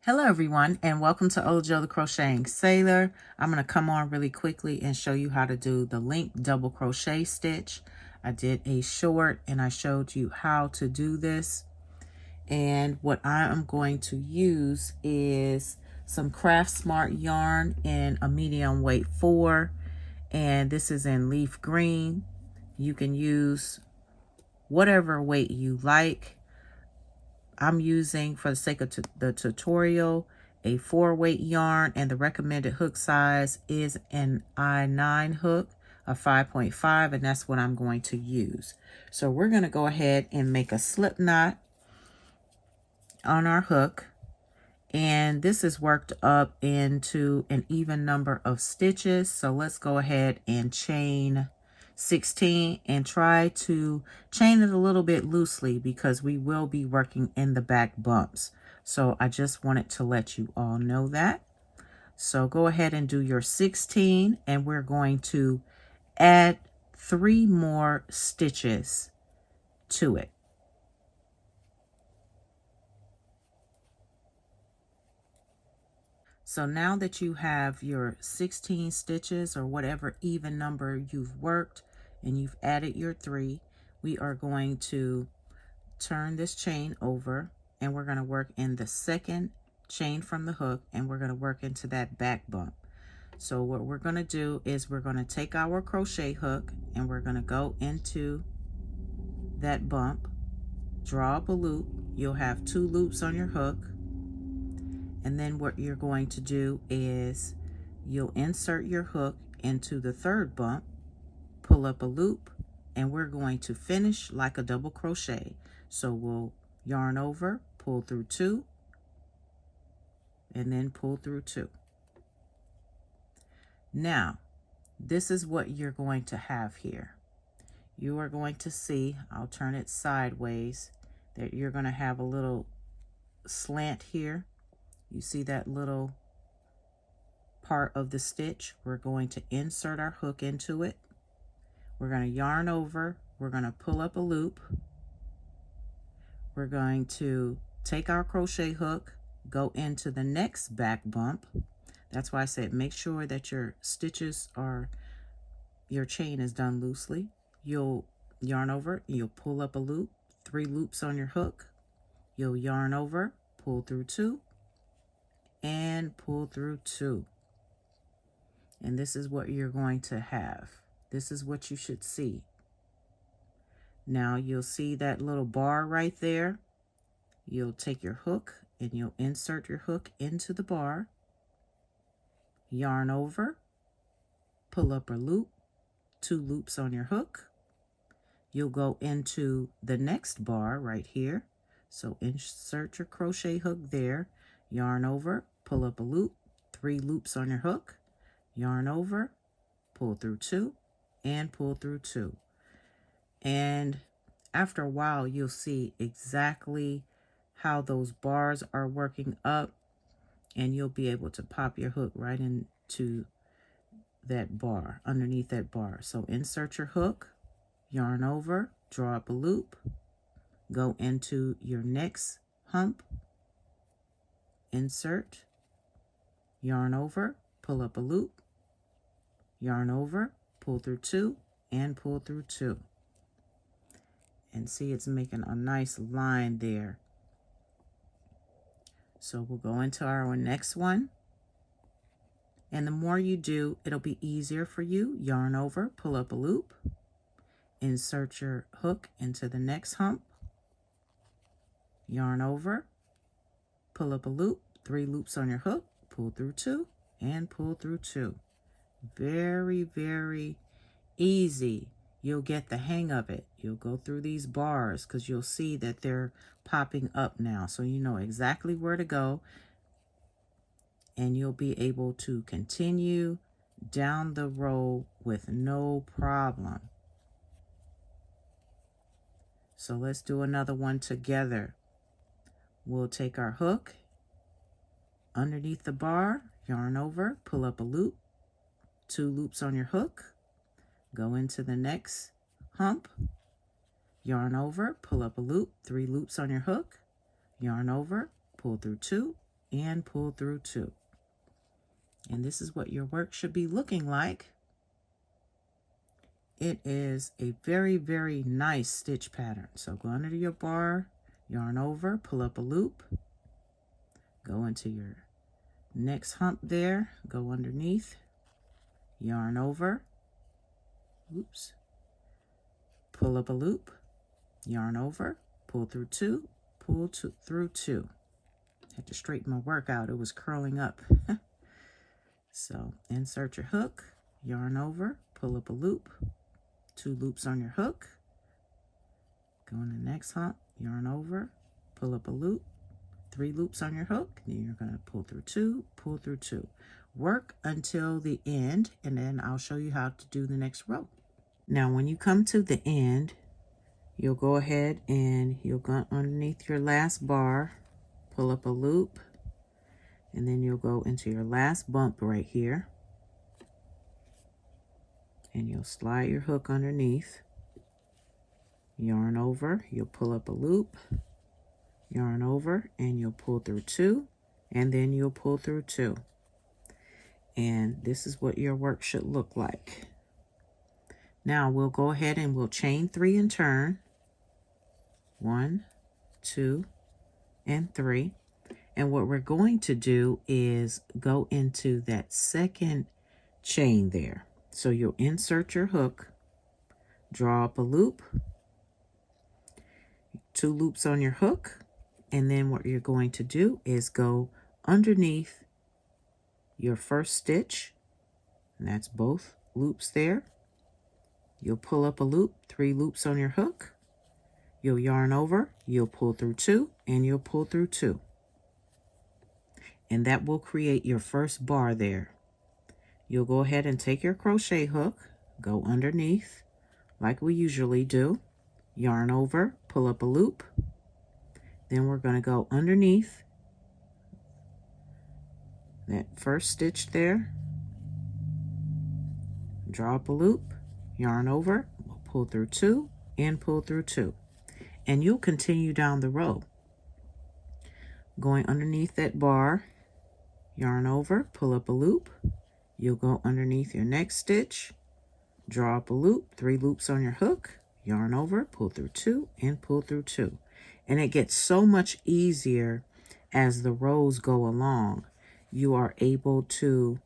Hello everyone, and welcome to Ojo the Crocheting Sailor. I'm going to come on really quickly and show you how to do the link double crochet stitch. I did a short and I showed you how to do this. And what I am going to use is some Craft Smart yarn in a medium weight 4. And this is in leaf green. You can use whatever weight you like. I'm using, for the sake of the tutorial, a 4-weight yarn, and the recommended hook size is an I9 hook, a 5.5, and that's what I'm going to use. So we're going to go ahead and make a slip knot on our hook, and this is worked up into an even number of stitches. So let's go ahead and chain 16 and try to chain it a little bit loosely because we will be working in the back bumps. So I just wanted to let you all know that. So go ahead and do your 16, and we're going to add 3 more stitches to it. So now that you have your 16 stitches or whatever even number you've worked and you've added your 3, we are going to turn this chain over and we're going to work in the second chain from the hook, and we're going to work into that back bump. So what we're going to do is we're going to take our crochet hook and we're going to go into that bump, draw up a loop. You'll have 2 loops on your hook. And then what you're going to do is you'll insert your hook into the 3rd bump, pull up a loop, and we're going to finish like a double crochet. So we'll yarn over, pull through 2, and then pull through 2. Now, this is what you're going to have here. You are going to see, I'll turn it sideways, that you're going to have a little slant here. You see that little part of the stitch? We're going to insert our hook into it. We're going to yarn over. We're going to pull up a loop. We're going to take our crochet hook, go into the next back bump. That's why I said make sure that your stitches are, your chain is done loosely. You'll yarn over, you'll pull up a loop, 3 loops on your hook. You'll yarn over, pull through 2, and pull through 2. And this is what you're going to have. This is what you should see. Now you'll see that little bar right there. You'll take your hook and you'll insert your hook into the bar, yarn over, pull up a loop, 2 loops on your hook. You'll go into the next bar right here. So insert your crochet hook there, yarn over, pull up a loop, 3 loops on your hook, yarn over, pull through 2, and pull through 2. And after a while, you'll see exactly how those bars are working up, and you'll be able to pop your hook right into that bar, underneath that bar. So insert your hook, yarn over, draw up a loop, go into your next hump, insert, yarn over, pull up a loop, yarn over, pull through 2, and pull through 2. And see, it's making a nice line there. So we'll go into our next one. And the more you do, it'll be easier for you. Yarn over, pull up a loop, insert your hook into the next hump, yarn over, pull up a loop, 3 loops on your hook, pull through 2, and pull through 2. Very, very easy. You'll get the hang of it. You'll go through these bars because you'll see that they're popping up now. So you know exactly where to go, and you'll be able to continue down the row with no problem. So let's do another one together. We'll take our hook underneath the bar, yarn over, pull up a loop, 2 loops on your hook, go into the next hump, yarn over, pull up a loop, 3 loops on your hook, yarn over, pull through 2, and pull through 2. And this is what your work should be looking like. It is a very, very nice stitch pattern. So go under your bar, yarn over, pull up a loop, go into your next hump there, go underneath, yarn over, oops, pull up a loop, yarn over, pull through 2, pull through 2. Had to straighten my work out, it was curling up. So insert your hook, yarn over, pull up a loop, 2 loops on your hook, go in the next hump, yarn over, pull up a loop, 3 loops on your hook, then you're going to pull through 2, pull through 2. Work until the end, and then I'll show you how to do the next row. Now when you come to the end, you'll go ahead and you'll go underneath your last bar, pull up a loop, and then you'll go into your last bump right here, and you'll slide your hook underneath, yarn over, you'll pull up a loop, yarn over, and you'll pull through 2, and then you'll pull through 2. And this is what your work should look like. Now we'll go ahead and we'll chain 3 and turn. 1, 2, and 3. And what we're going to do is go into that second chain there. So you'll insert your hook, draw up a loop, 2 loops on your hook, and then what you're going to do is go underneath your first stitch, and that's both loops there. You'll pull up a loop, 3 loops on your hook, you'll yarn over, you'll pull through 2, and you'll pull through 2. And that will create your first bar there. You'll go ahead and take your crochet hook, go underneath like we usually do, yarn over, pull up a loop, then we're going to go underneath that first stitch there, draw up a loop, yarn over, we'll pull through 2 and pull through 2, and you'll continue down the row going underneath that bar, yarn over, pull up a loop, you'll go underneath your next stitch, draw up a loop, 3 loops on your hook, yarn over, pull through 2 and pull through 2. And it gets so much easier as the rows go along. You are able to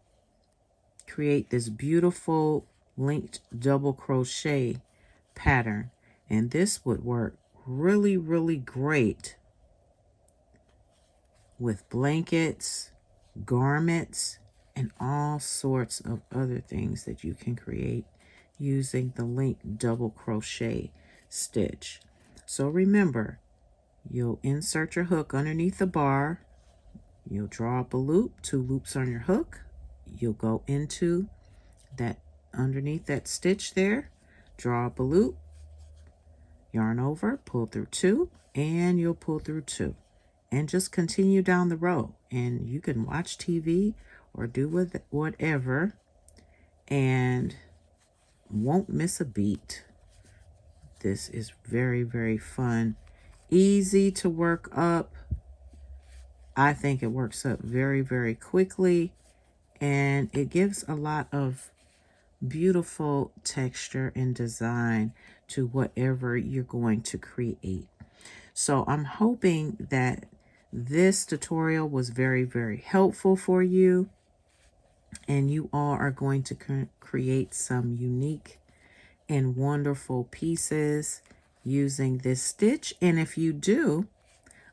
create this beautiful linked double crochet pattern, and this would work really, really great with blankets, garments, and all sorts of other things that you can create using the linked double crochet stitch. So remember, you'll insert your hook underneath the bar, you'll draw up a loop, 2 loops on your hook, you'll go into that underneath that stitch there, draw up a loop, yarn over, pull through 2, and you'll pull through 2. And just continue down the row, and you can watch TV or do whatever and won't miss a beat. This is very, very fun, easy to work up. I think it works up very, very quickly, and it gives a lot of beautiful texture and design to whatever you're going to create. So I'm hoping that this tutorial was very, very helpful for you, and you all are going to create some unique and wonderful pieces using this stitch. And if you do,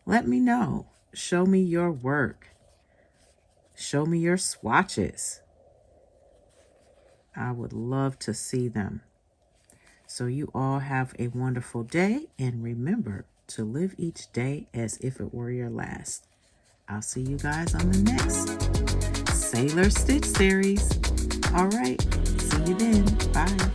let me know. Show me your work. Show me your swatches. I would love to see them. So you all have a wonderful day, and remember to live each day as if it were your last. I'll see you guys on the next Sailor Stitch series. All right, see you then. Bye.